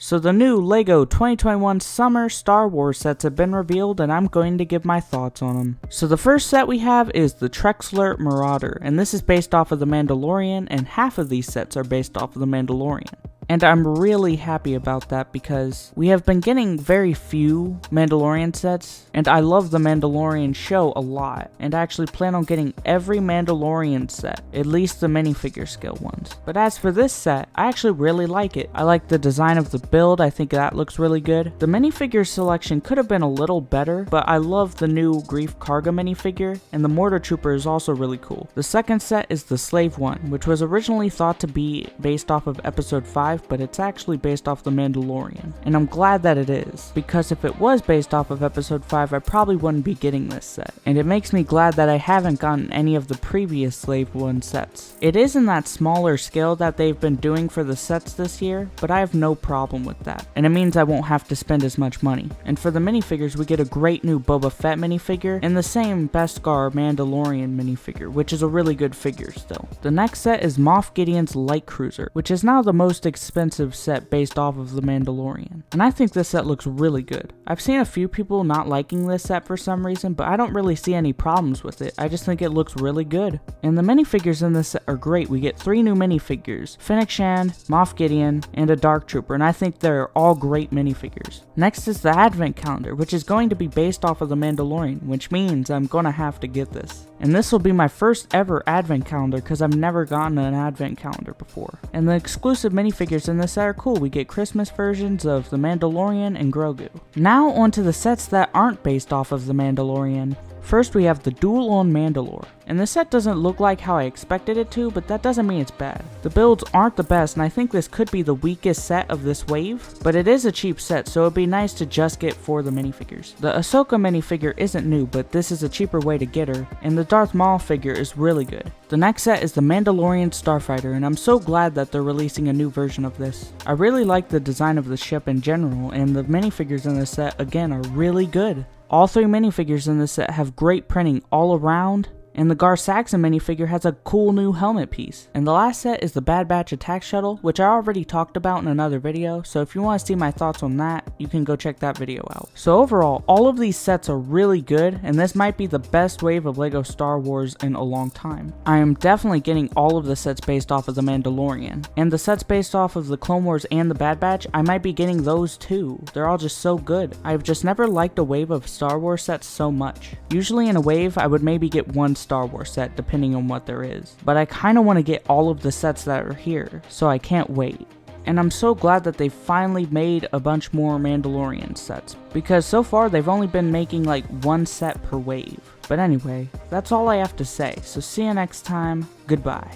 So the new LEGO 2021 Summer Star Wars sets have been revealed, and I'm going to give my thoughts on them. So the first set we have is the Trexler Marauder, and this is based off of the Mandalorian, and half of these sets are based off of the Mandalorian. And I'm really happy about that because we have been getting very few Mandalorian sets, and I love the Mandalorian show a lot, and I actually plan on getting every Mandalorian set, at least the minifigure scale ones. But as for this set, I actually really like it. I like the design of the build, I think that looks really good. The minifigure selection could have been a little better, but I love the new Grief Karga minifigure, and the Mortar Trooper is also really cool. The second set is the Slave One, which was originally thought to be based off of Episode 5, but it's actually based off the Mandalorian. And I'm glad that it is, because if it was based off of Episode 5, I probably wouldn't be getting this set. And it makes me glad that I haven't gotten any of the previous Slave One sets. It is in that smaller scale that they've been doing for the sets this year, but I have no problem with that. And it means I won't have to spend as much money. And for the minifigures, we get a great new Boba Fett minifigure, and the same Beskar Mandalorian minifigure, which is a really good figure still. The next set is Moff Gideon's Light Cruiser, which is now the most expensive set based off of the Mandalorian. And I think this set looks really good. I've seen a few people not liking this set for some reason, but I don't really see any problems with it. I just think it looks really good. And the minifigures in this set are great. We get 3 new minifigures: Fennec Shand, Moff Gideon, and a Dark Trooper, and I think they're all great minifigures. Next is the Advent Calendar, which is going to be based off of the Mandalorian, which means I'm gonna have to get this. And this will be my first ever Advent Calendar because I've never gotten an Advent Calendar before. And the exclusive minifigures in this set are cool. We get Christmas versions of the Mandalorian and Grogu. Now onto the sets that aren't based off of the Mandalorian. First we have the Duel on Mandalore, and this set doesn't look like how I expected it to, but that doesn't mean it's bad. The builds aren't the best, and I think this could be the weakest set of this wave, but it is a cheap set, so it'd be nice to just get for the minifigures. The Ahsoka minifigure isn't new, but this is a cheaper way to get her, and the Darth Maul figure is really good. The next set is the Mandalorian Starfighter, and I'm so glad that they're releasing a new version of this. I really like the design of the ship in general, and the minifigures in this set again are really good. All 3 minifigures in this set have great printing all around, and the Gar Saxon minifigure has a cool new helmet piece. And the last set is the Bad Batch Attack Shuttle, which I already talked about in another video, so if you want to see my thoughts on that, you can go check that video out. So overall, all of these sets are really good, and this might be the best wave of LEGO Star Wars in a long time. I am definitely getting all of the sets based off of the Mandalorian, and the sets based off of the Clone Wars and the Bad Batch, I might be getting those too. They're all just so good. I've just never liked a wave of Star Wars sets so much. Usually in a wave, I would maybe get one Star Wars set depending on what there is, but I kind of want to get all of the sets that are here, so I can't wait. And I'm so glad that they finally made a bunch more Mandalorian sets, because so far they've only been making like 1 set per wave. But anyway, that's all I have to say, so see you next time, goodbye.